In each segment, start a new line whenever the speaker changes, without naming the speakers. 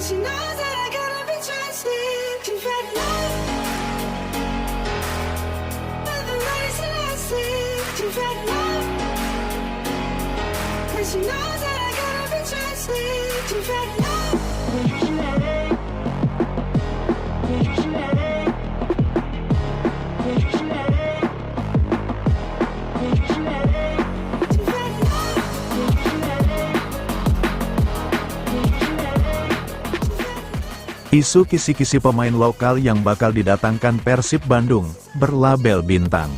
she knows that I gotta be trusted. She's had love, but the race that I see. She's had love, and she knows that I gotta be trusted. She's had love.
Isu kisi-kisi pemain lokal yang bakal didatangkan Persib Bandung, berlabel bintang.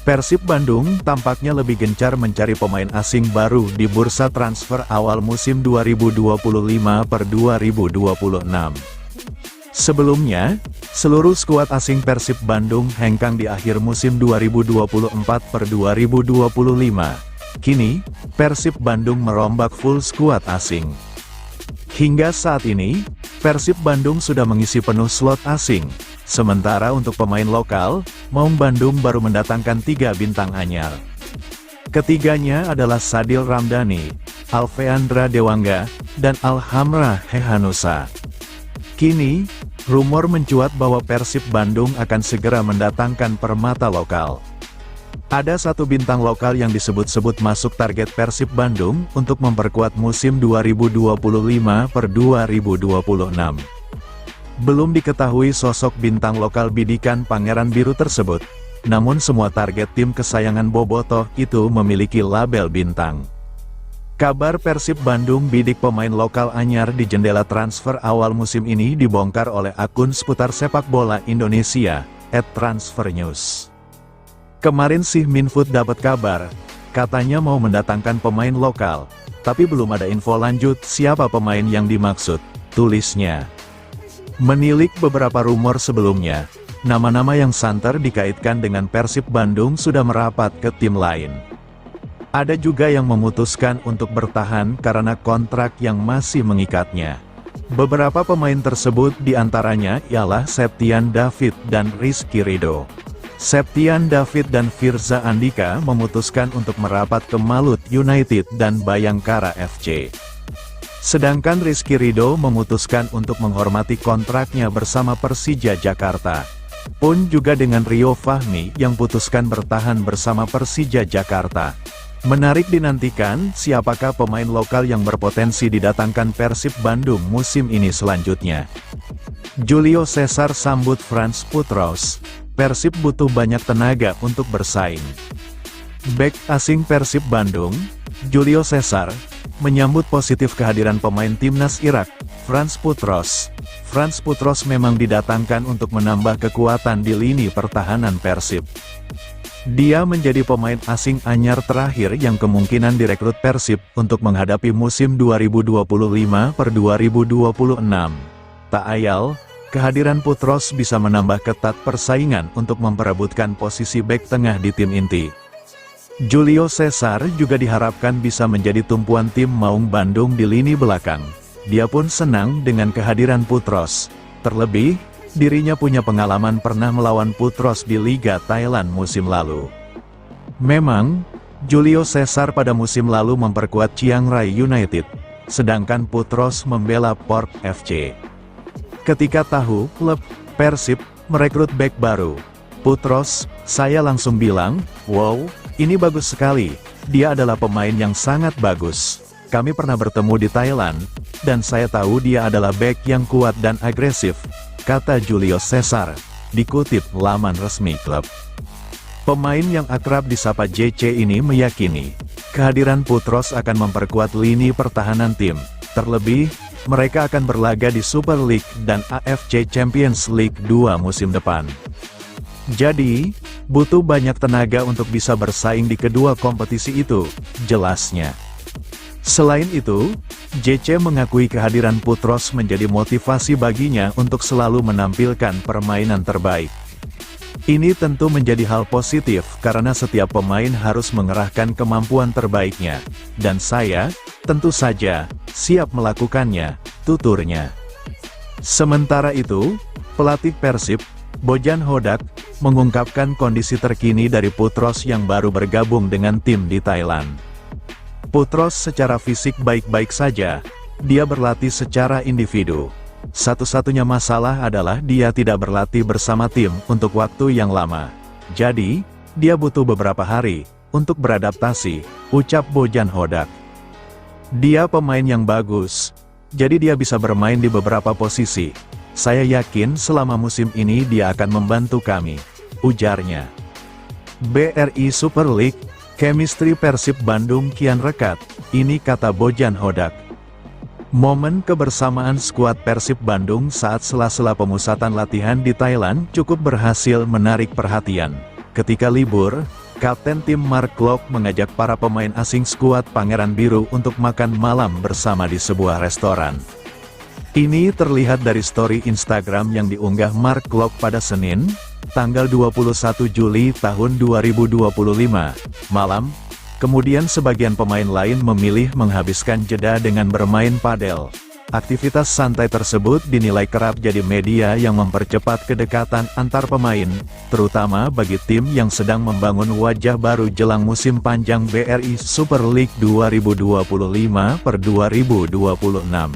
Persib Bandung tampaknya lebih gencar mencari pemain asing baru di bursa transfer awal musim 2025/2026. Sebelumnya, seluruh skuad asing Persib Bandung hengkang di akhir musim 2024/2025. Kini, Persib Bandung merombak full skuad asing. Hingga saat ini, Persib Bandung sudah mengisi penuh slot asing. Sementara untuk pemain lokal, Maung Bandung baru mendatangkan 3 bintang anyar. Ketiganya adalah Sadil Ramdhani, Alveandra Dewangga, dan Alhamra Hehanusa. Kini, rumor mencuat bahwa Persib Bandung akan segera mendatangkan permata lokal. Ada satu bintang lokal yang disebut-sebut masuk target Persib Bandung untuk memperkuat musim 2025/2026. Belum diketahui sosok bintang lokal bidikan Pangeran Biru tersebut, namun semua target tim kesayangan Bobotoh itu memiliki label bintang. Kabar Persib Bandung bidik pemain lokal anyar di jendela transfer awal musim ini dibongkar oleh akun seputar sepak bola Indonesia, @transfernews. Kemarin sih Minfood dapat kabar, katanya mau mendatangkan pemain lokal, tapi belum ada info lanjut siapa pemain yang dimaksud, tulisnya. Menilik beberapa rumor sebelumnya, nama-nama yang santer dikaitkan dengan Persib Bandung sudah merapat ke tim lain. Ada juga yang memutuskan untuk bertahan karena kontrak yang masih mengikatnya. Beberapa pemain tersebut diantaranya ialah Septian David dan Rizky Ridho. Septian David dan Firza Andika memutuskan untuk merapat ke Malut United dan Bayangkara FC. Sedangkan Rizky Ridho memutuskan untuk menghormati kontraknya bersama Persija Jakarta. Pun juga dengan Rio Fahmi yang putuskan bertahan bersama Persija Jakarta. Menarik dinantikan siapakah pemain lokal yang berpotensi didatangkan Persib Bandung musim ini selanjutnya. Julio Cesar sambut Frans Putros. Persib butuh banyak tenaga untuk bersaing. Bek asing Persib Bandung, Julio Cesar, menyambut positif kehadiran pemain timnas Irak, Frans Putros. Frans Putros memang didatangkan untuk menambah kekuatan di lini pertahanan Persib. Dia menjadi pemain asing anyar terakhir yang kemungkinan direkrut Persib untuk menghadapi musim 2025/2026. Tak ayal, kehadiran Putros bisa menambah ketat persaingan untuk memperebutkan posisi bek tengah di tim inti. Julio Cesar juga diharapkan bisa menjadi tumpuan tim Maung Bandung di lini belakang. Dia pun senang dengan kehadiran Putros. Terlebih, dirinya punya pengalaman pernah melawan Putros di Liga Thailand musim lalu. Memang, Julio Cesar pada musim lalu memperkuat Chiang Rai United, sedangkan Putros membela Port FC. Ketika tahu klub Persib merekrut bek baru, Putros, saya langsung bilang, wow, ini bagus sekali, dia adalah pemain yang sangat bagus. Kami pernah bertemu di Thailand, dan saya tahu dia adalah bek yang kuat dan agresif, kata Julio Cesar, dikutip laman resmi klub. Pemain yang akrab disapa JC ini meyakini, kehadiran Putros akan memperkuat lini pertahanan tim, terlebih, mereka akan berlaga di Super League dan AFC Champions League 2 musim depan. Jadi, butuh banyak tenaga untuk bisa bersaing di kedua kompetisi itu, jelasnya. Selain itu, JC mengakui kehadiran Putros menjadi motivasi baginya untuk selalu menampilkan permainan terbaik. Ini tentu menjadi hal positif karena setiap pemain harus mengerahkan kemampuan terbaiknya, dan saya, tentu saja, siap melakukannya, tuturnya. Sementara itu, pelatih Persib, Bojan Hodak, mengungkapkan kondisi terkini dari Putros yang baru bergabung dengan tim di Thailand. Putros secara fisik baik-baik saja, dia berlatih secara individu. Satu-satunya masalah adalah dia tidak berlatih bersama tim untuk waktu yang lama. Jadi, dia butuh beberapa hari untuk beradaptasi, ucap Bojan Hodak. Dia pemain yang bagus, jadi dia bisa bermain di beberapa posisi. Saya yakin selama musim ini dia akan membantu kami, ujarnya. BRI Super League, chemistry Persib Bandung kian rekat, ini kata Bojan Hodak. Momen kebersamaan skuad Persib Bandung saat sela-sela pemusatan latihan di Thailand cukup berhasil menarik perhatian. Ketika libur, Kapten tim Mark Klok mengajak para pemain asing skuad Pangeran Biru untuk makan malam bersama di sebuah restoran. Ini terlihat dari story Instagram yang diunggah Mark Klok pada Senin, tanggal 21 Juli tahun 2025, malam. Kemudian sebagian pemain lain memilih menghabiskan jeda dengan bermain padel. Aktivitas santai tersebut dinilai kerap jadi media yang mempercepat kedekatan antar pemain, terutama bagi tim yang sedang membangun wajah baru jelang musim panjang BRI Super League 2025/2026.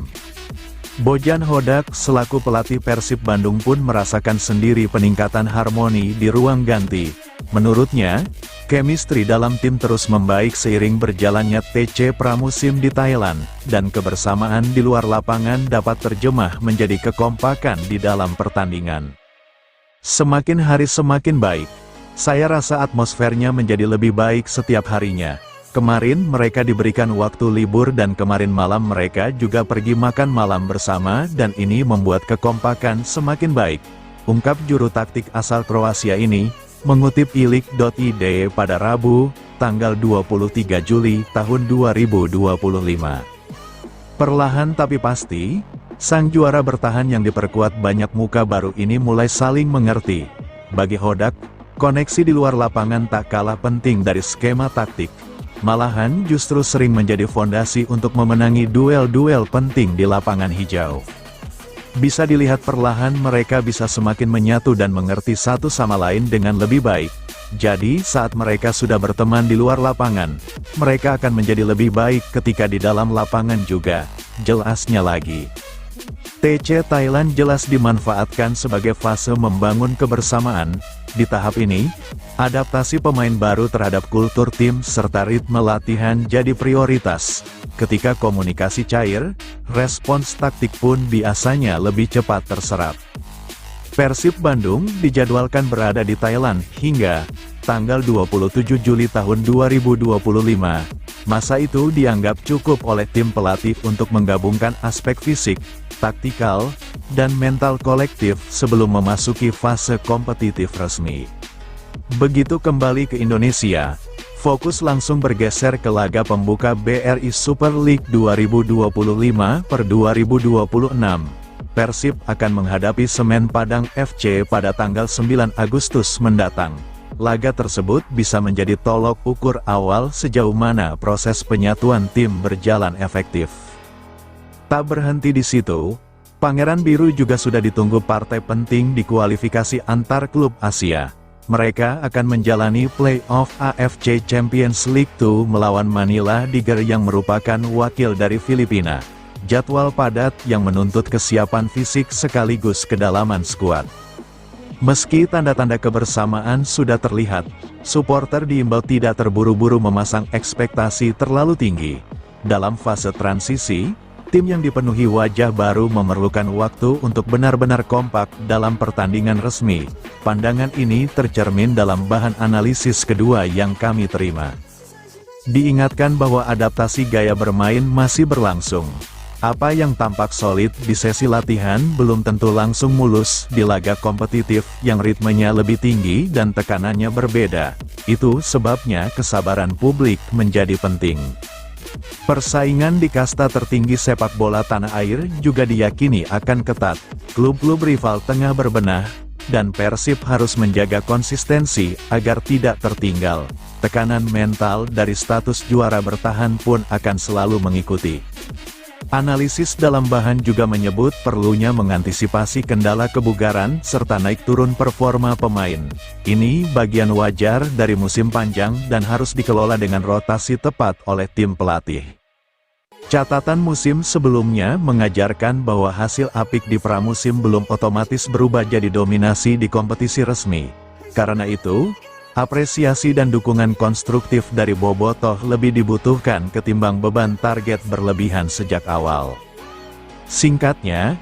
Bojan Hodak selaku pelatih Persib Bandung pun merasakan sendiri peningkatan harmoni di ruang ganti. Menurutnya, chemistry dalam tim terus membaik seiring berjalannya TC pramusim di Thailand, dan kebersamaan di luar lapangan dapat terjemah menjadi kekompakan di dalam pertandingan. Semakin hari semakin baik. Saya rasa atmosfernya menjadi lebih baik setiap harinya. Kemarin mereka diberikan waktu libur dan kemarin malam mereka juga pergi makan malam bersama dan ini membuat kekompakan semakin baik, ungkap juru taktik asal Kroasia ini, mengutip ilik.id pada Rabu, tanggal 23 Juli tahun 2025. Perlahan tapi pasti, sang juara bertahan yang diperkuat banyak muka baru ini mulai saling mengerti. Bagi Hodak, koneksi di luar lapangan tak kalah penting dari skema taktik. Malahan justru sering menjadi fondasi untuk memenangi duel-duel penting di lapangan hijau. Bisa dilihat perlahan mereka bisa semakin menyatu dan mengerti satu sama lain dengan lebih baik. Jadi saat mereka sudah berteman di luar lapangan, mereka akan menjadi lebih baik ketika di dalam lapangan juga, jelasnya lagi. TC Thailand jelas dimanfaatkan sebagai fase membangun kebersamaan. Di tahap ini, adaptasi pemain baru terhadap kultur tim serta ritme latihan jadi prioritas. Ketika komunikasi cair, respons taktik pun biasanya lebih cepat terserap. Persib Bandung dijadwalkan berada di Thailand hingga tanggal 27 Juli tahun 2025. Masa itu dianggap cukup oleh tim pelatih untuk menggabungkan aspek fisik, taktikal, dan mental kolektif sebelum memasuki fase kompetitif resmi. Begitu kembali ke Indonesia, fokus langsung bergeser ke laga pembuka BRI Super League 2025/2026. Persib akan menghadapi Semen Padang FC pada tanggal 9 Agustus mendatang. Laga tersebut bisa menjadi tolok ukur awal sejauh mana proses penyatuan tim berjalan efektif. Tak berhenti di situ, Pangeran Biru juga sudah ditunggu partai penting di kualifikasi antar klub Asia. Mereka akan menjalani play-off AFC Champions League 2 melawan Manila Tiger yang merupakan wakil dari Filipina. Jadwal padat yang menuntut kesiapan fisik sekaligus kedalaman skuad. Meski tanda-tanda kebersamaan sudah terlihat, supporter diimbau tidak terburu-buru memasang ekspektasi terlalu tinggi. Dalam fase transisi, tim yang dipenuhi wajah baru memerlukan waktu untuk benar-benar kompak dalam pertandingan resmi. Pandangan ini tercermin dalam bahan analisis kedua yang kami terima. Diingatkan bahwa adaptasi gaya bermain masih berlangsung. Apa yang tampak solid di sesi latihan belum tentu langsung mulus di laga kompetitif yang ritmenya lebih tinggi dan tekanannya berbeda. Itu sebabnya kesabaran publik menjadi penting. Persaingan di kasta tertinggi sepak bola tanah air juga diyakini akan ketat. Klub-klub rival tengah berbenah, dan Persib harus menjaga konsistensi agar tidak tertinggal. Tekanan mental dari status juara bertahan pun akan selalu mengikuti. Analisis dalam bahan juga menyebut perlunya mengantisipasi kendala kebugaran serta naik turun performa pemain. Ini bagian wajar dari musim panjang dan harus dikelola dengan rotasi tepat oleh tim pelatih. Catatan musim sebelumnya mengajarkan bahwa hasil apik di pramusim belum otomatis berubah jadi dominasi di kompetisi resmi. Karena itu, apresiasi dan dukungan konstruktif dari Bobotoh lebih dibutuhkan ketimbang beban target berlebihan sejak awal. Singkatnya,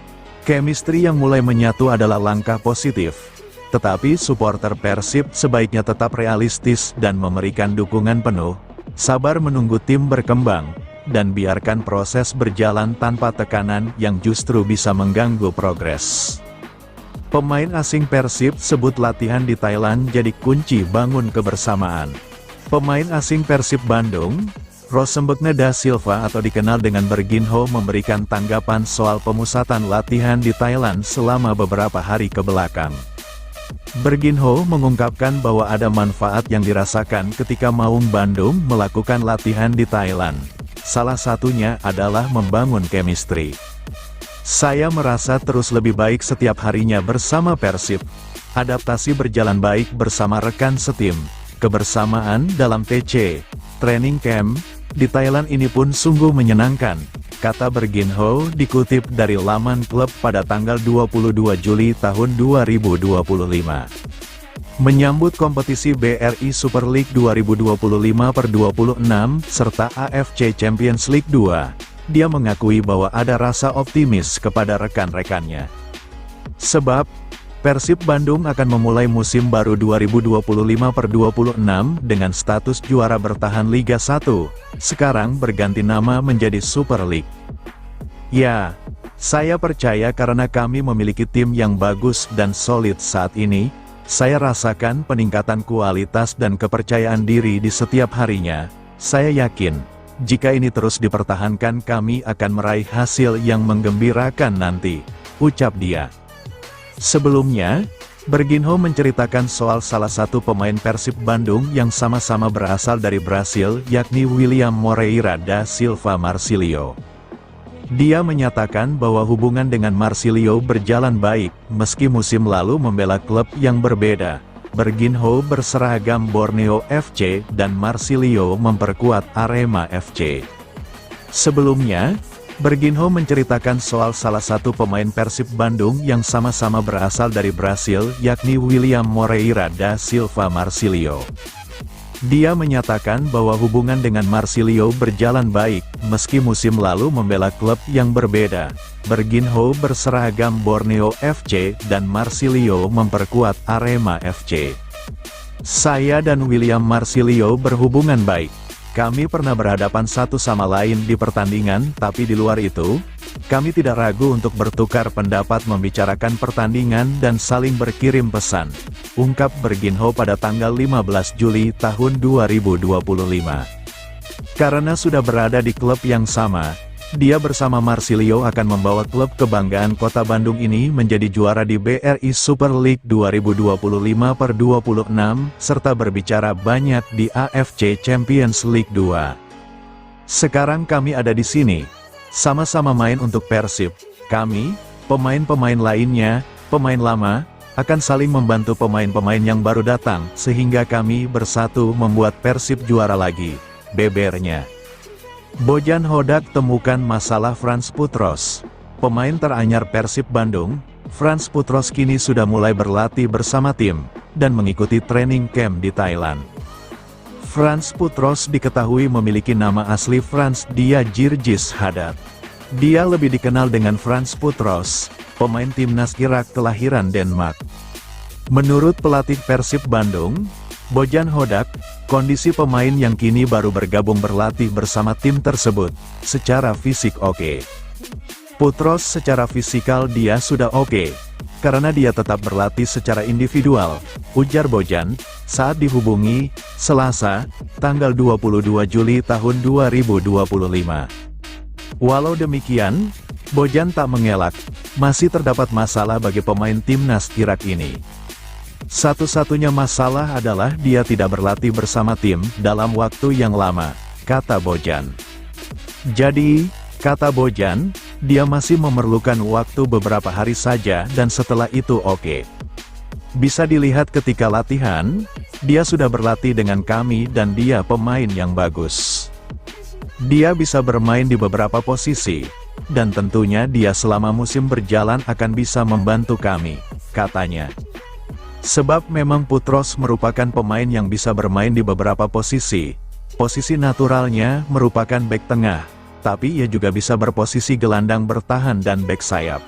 chemistry yang mulai menyatu adalah langkah positif. Tetapi supporter Persib sebaiknya tetap realistis dan memberikan dukungan penuh, sabar menunggu tim berkembang, dan biarkan proses berjalan tanpa tekanan yang justru bisa mengganggu progres. Pemain asing Persib sebut latihan di Thailand jadi kunci bangun kebersamaan. Pemain asing Persib Bandung, Rosembegne da Silva atau dikenal dengan Berginho memberikan tanggapan soal pemusatan latihan di Thailand selama beberapa hari kebelakang. Berginho mengungkapkan bahwa ada manfaat yang dirasakan ketika Maung Bandung melakukan latihan di Thailand. Salah satunya adalah membangun chemistry. Saya merasa terus lebih baik setiap harinya bersama Persib. Adaptasi berjalan baik bersama rekan setim. Kebersamaan dalam TC, training camp, di Thailand ini pun sungguh menyenangkan, kata Berginho dikutip dari laman klub pada tanggal 22 Juli tahun 2025. Menyambut kompetisi BRI Super League 2025/26 serta AFC Champions League 2, dia mengakui bahwa ada rasa optimis kepada rekan-rekannya. Sebab, Persib Bandung akan memulai musim baru 2025/26 dengan status juara bertahan Liga 1, sekarang berganti nama menjadi Super League. Ya, saya percaya karena kami memiliki tim yang bagus dan solid saat ini. Saya rasakan peningkatan kualitas dan kepercayaan diri di setiap harinya. Saya yakin, jika ini terus dipertahankan kami akan meraih hasil yang menggembirakan nanti, ucap dia. Sebelumnya, Berginho menceritakan soal salah satu pemain Persib Bandung yang sama-sama berasal dari Brasil, yakni William Moreira da Silva Marcílio. Dia menyatakan bahwa hubungan dengan Marcílio berjalan baik, meski musim lalu membela klub yang berbeda. Berginho berseragam Borneo FC dan Marcílio memperkuat Arema FC. Sebelumnya, Berginho menceritakan soal salah satu pemain Persib Bandung yang sama-sama berasal dari Brasil, yakni William Moreira da Silva Marcílio. Dia menyatakan bahwa hubungan dengan Marcílio berjalan baik, meski musim lalu membela klub yang berbeda. Berginho berseragam Borneo FC dan Marcílio memperkuat Arema FC. Saya dan William Marcílio berhubungan baik. Kami pernah berhadapan satu sama lain di pertandingan, tapi di luar itu, kami tidak ragu untuk bertukar pendapat membicarakan pertandingan dan saling berkirim pesan, ungkap Berginho pada tanggal 15 Juli tahun 2025. Karena sudah berada di klub yang sama, dia bersama Marcílio akan membawa klub kebanggaan kota Bandung ini menjadi juara di BRI Super League 2025/26, serta berbicara banyak di AFC Champions League 2. Sekarang kami ada di sini, sama-sama main untuk Persib. Kami, pemain-pemain lainnya, pemain lama, akan saling membantu pemain-pemain yang baru datang, sehingga kami bersatu membuat Persib juara lagi, bebernya. Bojan Hodak temukan masalah Frans Putros. Pemain teranyar Persib Bandung, Frans Putros kini sudah mulai berlatih bersama tim, dan mengikuti training camp di Thailand. Frans Putros diketahui memiliki nama asli Frans Dia Jirjis Haddad. Dia lebih dikenal dengan Frans Putros, pemain timnas Irak kelahiran Denmark. Menurut pelatih Persib Bandung, Bojan Hodak, kondisi pemain yang kini baru bergabung berlatih bersama tim tersebut, secara fisik oke. Putros secara fisikal dia sudah oke, karena dia tetap berlatih secara individual, ujar Bojan, saat dihubungi, Selasa, tanggal 22 Juli tahun 2025. Walau demikian, Bojan tak mengelak, masih terdapat masalah bagi pemain timnas Irak ini. Satu-satunya masalah adalah dia tidak berlatih bersama tim dalam waktu yang lama, kata Bojan. Jadi, kata Bojan, dia masih memerlukan waktu beberapa hari saja dan setelah itu oke. Bisa dilihat ketika latihan, dia sudah berlatih dengan kami dan dia pemain yang bagus. Dia bisa bermain di beberapa posisi, dan tentunya dia selama musim berjalan akan bisa membantu kami, katanya. Sebab memang Putros merupakan pemain yang bisa bermain di beberapa posisi. Posisi naturalnya merupakan bek tengah, tapi ia juga bisa berposisi gelandang bertahan dan bek sayap.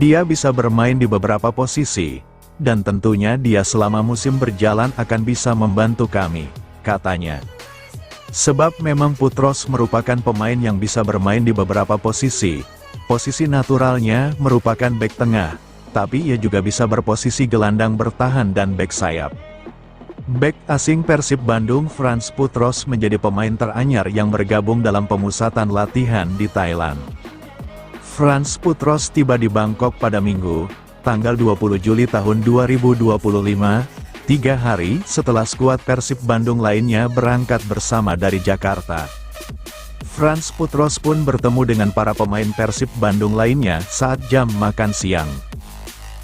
Dia bisa bermain di beberapa posisi, dan tentunya dia selama musim berjalan akan bisa membantu kami, katanya. Sebab memang Putros merupakan pemain yang bisa bermain di beberapa posisi. Posisi naturalnya merupakan bek tengah, tapi ia juga bisa berposisi gelandang bertahan dan bek sayap. Bek asing Persib Bandung Frans Putros menjadi pemain teranyar yang bergabung dalam pemusatan latihan di Thailand. Frans Putros tiba di Bangkok pada Minggu, tanggal 20 Juli tahun 2025, 3 hari setelah skuad Persib Bandung lainnya berangkat bersama dari Jakarta. Frans Putros pun bertemu dengan para pemain Persib Bandung lainnya saat jam makan siang.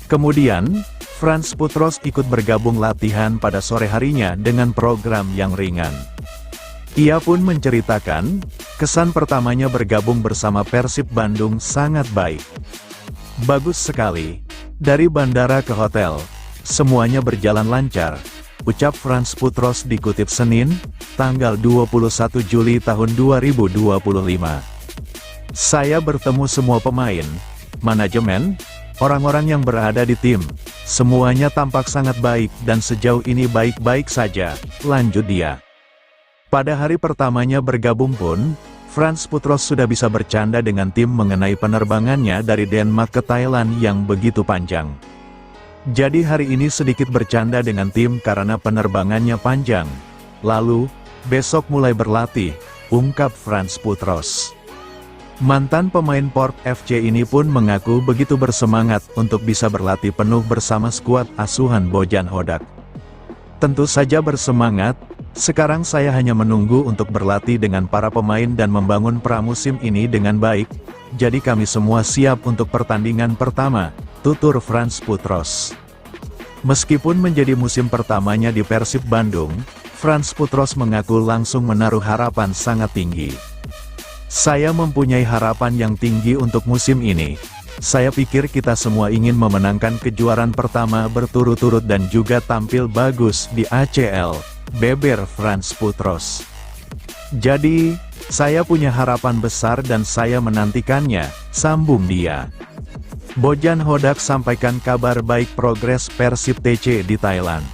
Kemudian, Frans Putros ikut bergabung latihan pada sore harinya dengan program yang ringan. Ia pun menceritakan, kesan pertamanya bergabung bersama Persib Bandung sangat baik. Bagus sekali. Dari bandara ke hotel, semuanya berjalan lancar, ucap Frans Putros dikutip Senin, tanggal 21 Juli tahun 2025. Saya bertemu semua pemain, manajemen, orang-orang yang berada di tim, semuanya tampak sangat baik dan sejauh ini baik-baik saja, lanjut dia. Pada hari pertamanya bergabung pun, Frans Putros sudah bisa bercanda dengan tim mengenai penerbangannya dari Denmark ke Thailand yang begitu panjang. Jadi hari ini sedikit bercanda dengan tim karena penerbangannya panjang. Lalu, besok mulai berlatih, ungkap Frans Putros. Mantan pemain Port FC ini pun mengaku begitu bersemangat untuk bisa berlatih penuh bersama skuad asuhan Bojan Hodak. Tentu saja bersemangat. Sekarang saya hanya menunggu untuk berlatih dengan para pemain dan membangun pramusim ini dengan baik, jadi kami semua siap untuk pertandingan pertama, tutur Frans Putros. Meskipun menjadi musim pertamanya di Persib Bandung, Frans Putros mengaku langsung menaruh harapan sangat tinggi. Saya mempunyai harapan yang tinggi untuk musim ini. Saya pikir kita semua ingin memenangkan kejuaraan pertama berturut-turut dan juga tampil bagus di ACL. Beber Frans Putros. Jadi, saya punya harapan besar dan saya menantikannya, sambung dia. Bojan Hodak sampaikan kabar baik progres Persib TC di Thailand.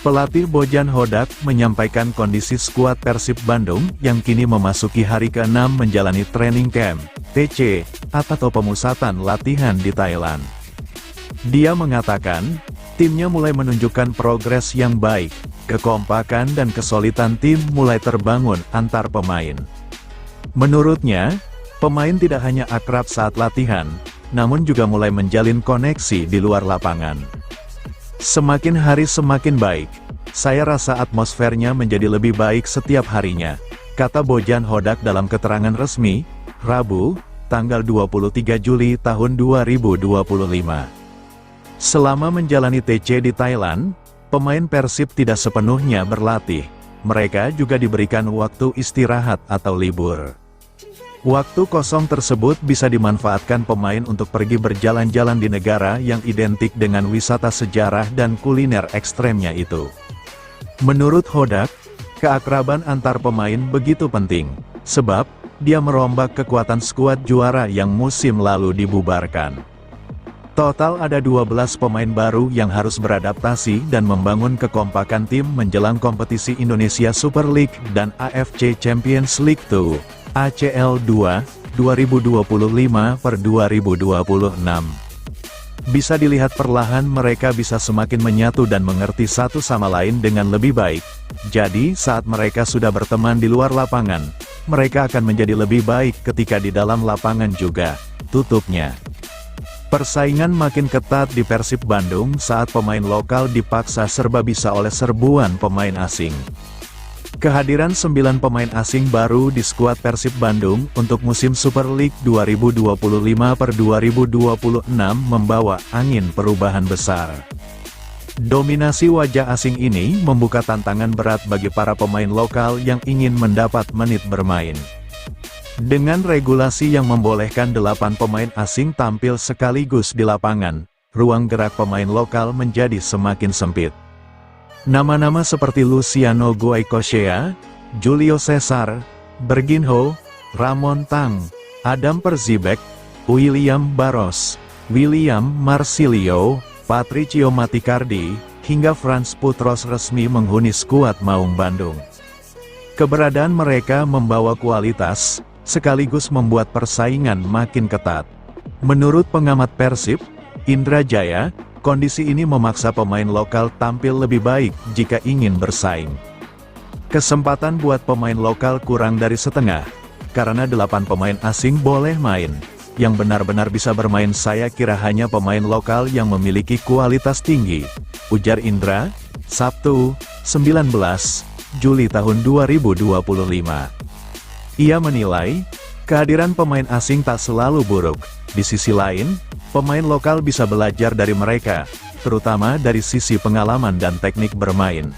Pelatih Bojan Hodak menyampaikan kondisi skuad Persib Bandung yang kini memasuki hari ke-6 menjalani training camp, TC, atau pemusatan latihan di Thailand. Dia mengatakan, timnya mulai menunjukkan progres yang baik. Kekompakan dan kesulitan tim mulai terbangun antar pemain. Menurutnya, pemain tidak hanya akrab saat latihan, namun juga mulai menjalin koneksi di luar lapangan. Semakin hari semakin baik, saya rasa atmosfernya menjadi lebih baik setiap harinya, kata Bojan Hodak dalam keterangan resmi, Rabu, tanggal 23 Juli tahun 2025. Selama menjalani TC di Thailand, pemain Persib tidak sepenuhnya berlatih, mereka juga diberikan waktu istirahat atau libur. Waktu kosong tersebut bisa dimanfaatkan pemain untuk pergi berjalan-jalan di negara yang identik dengan wisata sejarah dan kuliner ekstremnya itu. Menurut Hodak, keakraban antar pemain begitu penting, sebab dia merombak kekuatan skuad juara yang musim lalu dibubarkan. Total ada 12 pemain baru yang harus beradaptasi dan membangun kekompakan tim menjelang kompetisi Indonesia Super League dan AFC Champions League 2, ACL 2, 2025/2026. Bisa dilihat perlahan mereka bisa semakin menyatu dan mengerti satu sama lain dengan lebih baik. Jadi saat mereka sudah berteman di luar lapangan, mereka akan menjadi lebih baik ketika di dalam lapangan juga, tutupnya. Persaingan makin ketat di Persib Bandung saat pemain lokal dipaksa serba bisa oleh serbuan pemain asing. Kehadiran 9 pemain asing baru di skuad Persib Bandung untuk musim Super League 2025/2026 membawa angin perubahan besar. Dominasi wajah asing ini membuka tantangan berat bagi para pemain lokal yang ingin mendapat menit bermain. Dengan regulasi yang membolehkan 8 pemain asing tampil sekaligus di lapangan, ruang gerak pemain lokal menjadi semakin sempit. Nama-nama seperti Luciano Goycochea, Julio Cesar, Berginho, Ramon Tang, Adam Perzibek, William Barros, William Marsilio, Patricio Maticardi, hingga Franz Putros resmi menghuni skuad Maung Bandung. Keberadaan mereka membawa kualitas, sekaligus membuat persaingan makin ketat. Menurut pengamat Persib, Indra Jaya, kondisi ini memaksa pemain lokal tampil lebih baik jika ingin bersaing. Kesempatan buat pemain lokal kurang dari setengah, karena 8 pemain asing boleh main. Yang benar-benar bisa bermain saya kira hanya pemain lokal yang memiliki kualitas tinggi, ujar Indra, Sabtu, 19 Juli tahun 2025. Ia menilai, kehadiran pemain asing tak selalu buruk. Di sisi lain, pemain lokal bisa belajar dari mereka, terutama dari sisi pengalaman dan teknik bermain.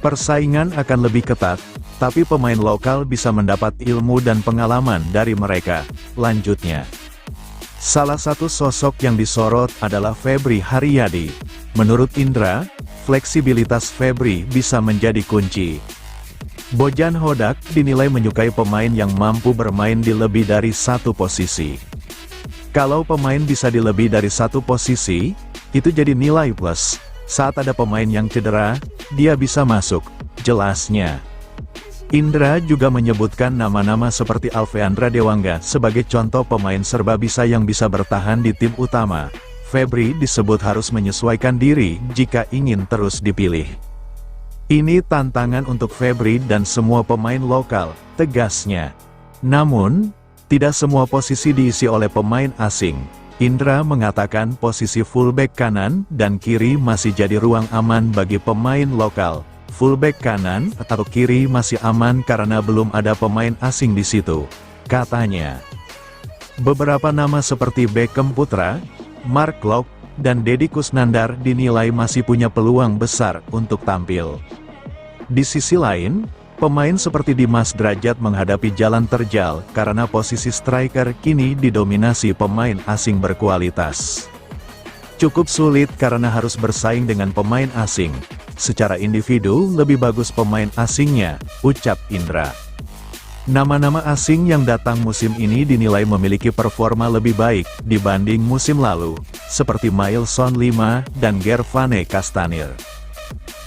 Persaingan akan lebih ketat, tapi pemain lokal bisa mendapat ilmu dan pengalaman dari mereka, lanjutnya. Salah satu sosok yang disorot adalah Febri Haryadi. Menurut Indra, fleksibilitas Febri bisa menjadi kunci. Bojan Hodak dinilai menyukai pemain yang mampu bermain di lebih dari satu posisi. Kalau pemain bisa di lebih dari satu posisi, itu jadi nilai plus. Saat ada pemain yang cedera, dia bisa masuk, jelasnya. Indra juga menyebutkan nama-nama seperti Alveandra Dewangga sebagai contoh pemain serba bisa yang bisa bertahan di tim utama. Febri disebut harus menyesuaikan diri jika ingin terus dipilih. Ini tantangan untuk Febri dan semua pemain lokal, tegasnya. Namun, tidak semua posisi diisi oleh pemain asing. Indra mengatakan posisi fullback kanan dan kiri masih jadi ruang aman bagi pemain lokal. Fullback kanan atau kiri masih aman karena belum ada pemain asing di situ, katanya. Beberapa nama seperti Beckham Putra, Mark Klok, dan Deddy Kusnandar dinilai masih punya peluang besar untuk tampil. Di sisi lain, pemain seperti Dimas Drajat menghadapi jalan terjal karena posisi striker kini didominasi pemain asing berkualitas. Cukup sulit karena harus bersaing dengan pemain asing. Secara individu lebih bagus pemain asingnya, ucap Indra. Nama-nama asing yang datang musim ini dinilai memiliki performa lebih baik dibanding musim lalu, seperti Mailson Lima dan Gervane Castanir.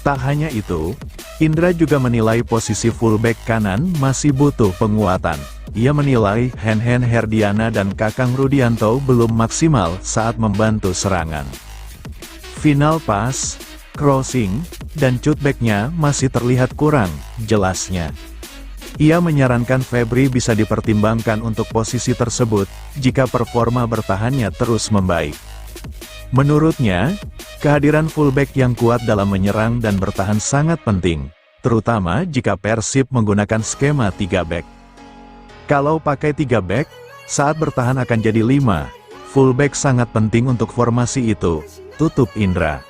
Tak hanya itu, Indra juga menilai posisi fullback kanan masih butuh penguatan. Ia menilai Henhen Herdiana dan Kakang Rudianto belum maksimal saat membantu serangan. Final pass, crossing, dan cutbacknya masih terlihat kurang, jelasnya. Ia menyarankan Febri bisa dipertimbangkan untuk posisi tersebut, jika performa bertahannya terus membaik. Menurutnya, kehadiran fullback yang kuat dalam menyerang dan bertahan sangat penting, terutama jika Persib menggunakan skema 3 back. Kalau pakai 3 back, saat bertahan akan jadi 5, fullback sangat penting untuk formasi itu, tutup Indra.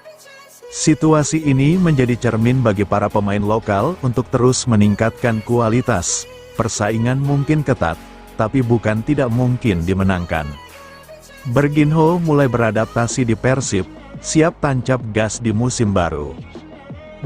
Situasi ini menjadi cermin bagi para pemain lokal untuk terus meningkatkan kualitas. Persaingan mungkin ketat, tapi bukan tidak mungkin dimenangkan. Berginho mulai beradaptasi di Persib, siap tancap gas di musim baru.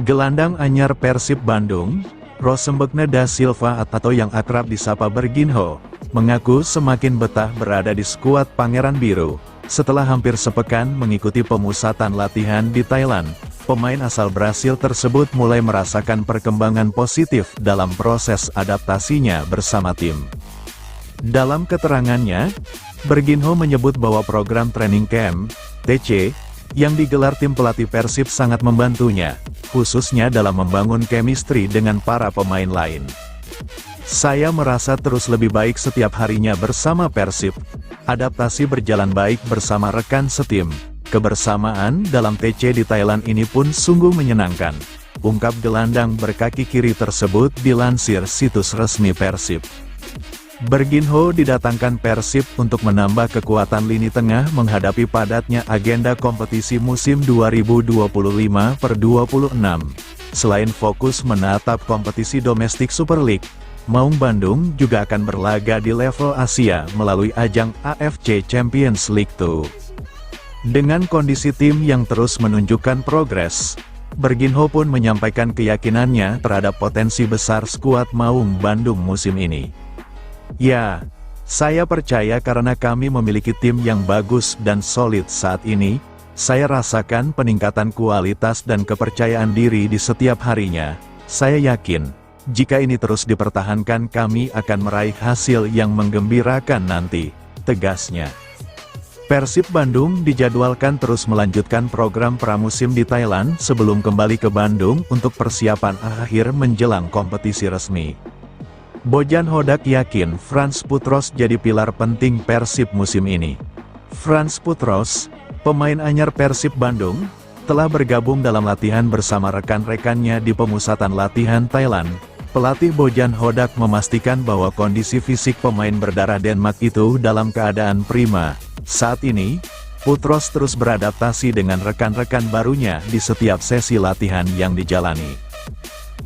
Gelandang anyar Persib Bandung, Rosembegne da Silva atau yang akrab disapa Berginho, mengaku semakin betah berada di skuad Pangeran Biru. Setelah hampir sepekan mengikuti pemusatan latihan di Thailand, pemain asal Brasil tersebut mulai merasakan perkembangan positif dalam proses adaptasinya bersama tim. Dalam keterangannya, Berginho menyebut bahwa program training camp, TC, yang digelar tim pelatih Persib sangat membantunya, khususnya dalam membangun chemistry dengan para pemain lain. Saya merasa terus lebih baik setiap harinya bersama Persib. Adaptasi berjalan baik bersama rekan setim. Kebersamaan dalam TC di Thailand ini pun sungguh menyenangkan, ungkap gelandang berkaki kiri tersebut dilansir situs resmi Persib. Berginho didatangkan Persib untuk menambah kekuatan lini tengah menghadapi padatnya agenda kompetisi musim 2025/26. Selain fokus menatap kompetisi domestik Super League, Maung Bandung juga akan berlaga di level Asia melalui ajang AFC Champions League 2. Dengan kondisi tim yang terus menunjukkan progres, Berginho pun menyampaikan keyakinannya terhadap potensi besar skuad Maung Bandung musim ini. "Ya, saya percaya karena kami memiliki tim yang bagus dan solid saat ini. Saya rasakan peningkatan kualitas dan kepercayaan diri di setiap harinya. Saya yakin, jika ini terus dipertahankan kami akan meraih hasil yang menggembirakan nanti," tegasnya. Persib Bandung dijadwalkan terus melanjutkan program pramusim di Thailand sebelum kembali ke Bandung untuk persiapan akhir menjelang kompetisi resmi. Bojan Hodak yakin Frans Putros jadi pilar penting Persib musim ini. Frans Putros, pemain anyar Persib Bandung, telah bergabung dalam latihan bersama rekan-rekannya di pemusatan latihan Thailand. Pelatih Bojan Hodak memastikan bahwa kondisi fisik pemain berdarah Denmark itu dalam keadaan prima. Saat ini, Putros terus beradaptasi dengan rekan-rekan barunya di setiap sesi latihan yang dijalani.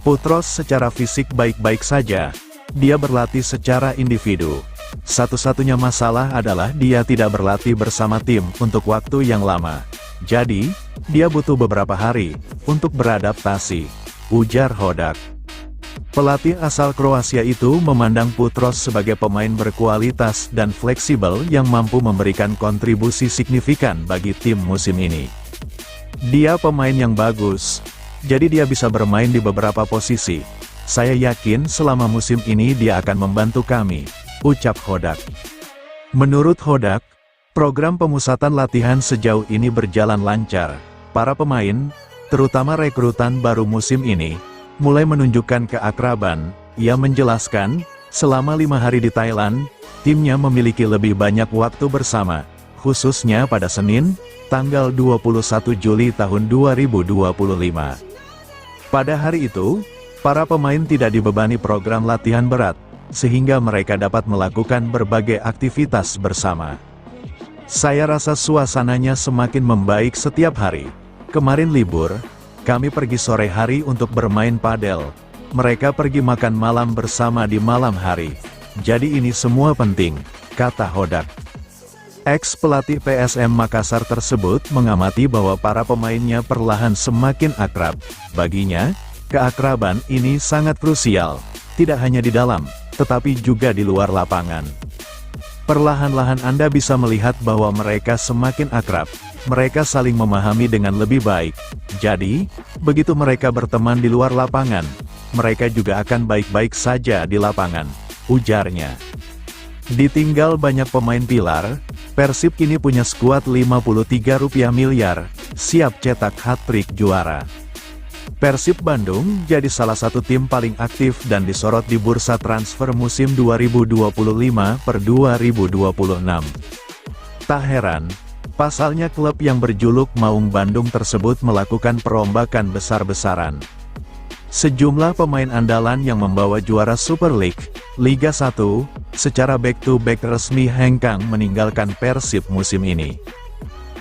Putros secara fisik baik-baik saja, dia berlatih secara individu. Satu-satunya masalah adalah dia tidak berlatih bersama tim untuk waktu yang lama. Jadi, dia butuh beberapa hari untuk beradaptasi, ujar Hodak. Pelatih asal Kroasia itu memandang Putros sebagai pemain berkualitas dan fleksibel yang mampu memberikan kontribusi signifikan bagi tim musim ini. Dia pemain yang bagus, jadi dia bisa bermain di beberapa posisi. Saya yakin selama musim ini dia akan membantu kami, ucap Hodak. Menurut Hodak, program pemusatan latihan sejauh ini berjalan lancar. Para pemain, terutama rekrutan baru musim ini, mulai menunjukkan keakraban. Ia menjelaskan, selama 5 hari di Thailand, timnya memiliki lebih banyak waktu bersama, khususnya pada Senin, tanggal 21 Juli tahun 2025. Pada hari itu, para pemain tidak dibebani program latihan berat, sehingga mereka dapat melakukan berbagai aktivitas bersama. Saya rasa suasananya semakin membaik setiap hari. Kemarin libur, kami pergi sore hari untuk bermain padel. Mereka pergi makan malam bersama di malam hari. Jadi ini semua penting, kata Hodak. Ex-pelatih PSM Makassar tersebut mengamati bahwa para pemainnya perlahan semakin akrab. Baginya, keakraban ini sangat krusial, tidak hanya di dalam, tetapi juga di luar lapangan. Perlahan-lahan Anda bisa melihat bahwa mereka semakin akrab. Mereka saling memahami dengan lebih baik. Jadi, begitu mereka berteman di luar lapangan, mereka juga akan baik-baik saja di lapangan, ujarnya. Ditinggal banyak pemain pilar, Persib kini punya skuad 53 miliar, siap cetak hat-trick juara. Persib Bandung jadi salah satu tim paling aktif dan disorot di bursa transfer musim 2025/2026. Tak heran, pasalnya klub yang berjuluk Maung Bandung tersebut melakukan perombakan besar-besaran. Sejumlah pemain andalan yang membawa juara Super League, Liga 1, secara back-to-back resmi hengkang meninggalkan Persib musim ini.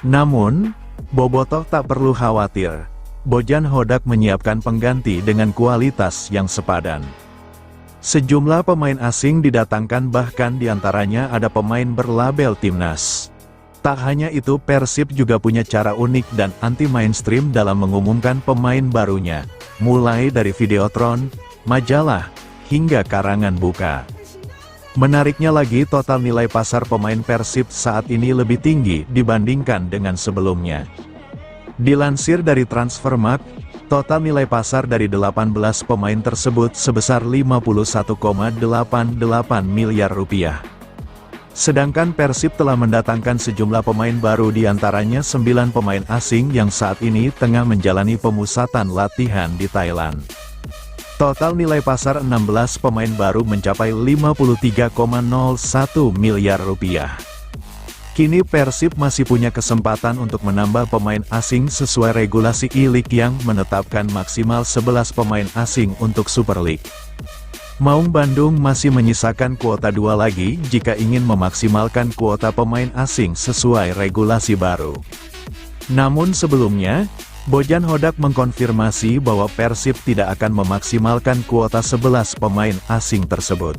Namun, Bobotoh tak perlu khawatir. Bojan Hodak menyiapkan pengganti dengan kualitas yang sepadan. Sejumlah pemain asing didatangkan, bahkan diantaranya ada pemain berlabel timnas. Tak hanya itu, Persib juga punya cara unik dan anti-mainstream dalam mengumumkan pemain barunya, mulai dari videotron, majalah, hingga karangan buka. Menariknya lagi, total nilai pasar pemain Persib saat ini lebih tinggi dibandingkan dengan sebelumnya. Dilansir dari Transfermarkt, total nilai pasar dari 18 pemain tersebut sebesar 51,88 miliar rupiah. Sedangkan Persib telah mendatangkan sejumlah pemain baru, diantaranya 9 pemain asing yang saat ini tengah menjalani pemusatan latihan di Thailand. Total nilai pasar 16 pemain baru mencapai 53,01 miliar rupiah. Kini Persib masih punya kesempatan untuk menambah pemain asing sesuai regulasi E-League yang menetapkan maksimal 11 pemain asing untuk Super League. Maung Bandung masih menyisakan kuota 2 lagi jika ingin memaksimalkan kuota pemain asing sesuai regulasi baru. Namun sebelumnya, Bojan Hodak mengkonfirmasi bahwa Persib tidak akan memaksimalkan kuota 11 pemain asing tersebut.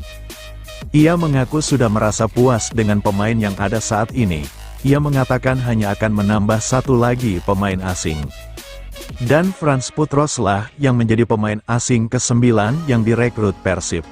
Ia mengaku sudah merasa puas dengan pemain yang ada saat ini. Ia mengatakan hanya akan menambah satu lagi pemain asing. Dan Frans Putros lah yang menjadi pemain asing ke-9 yang direkrut Persib.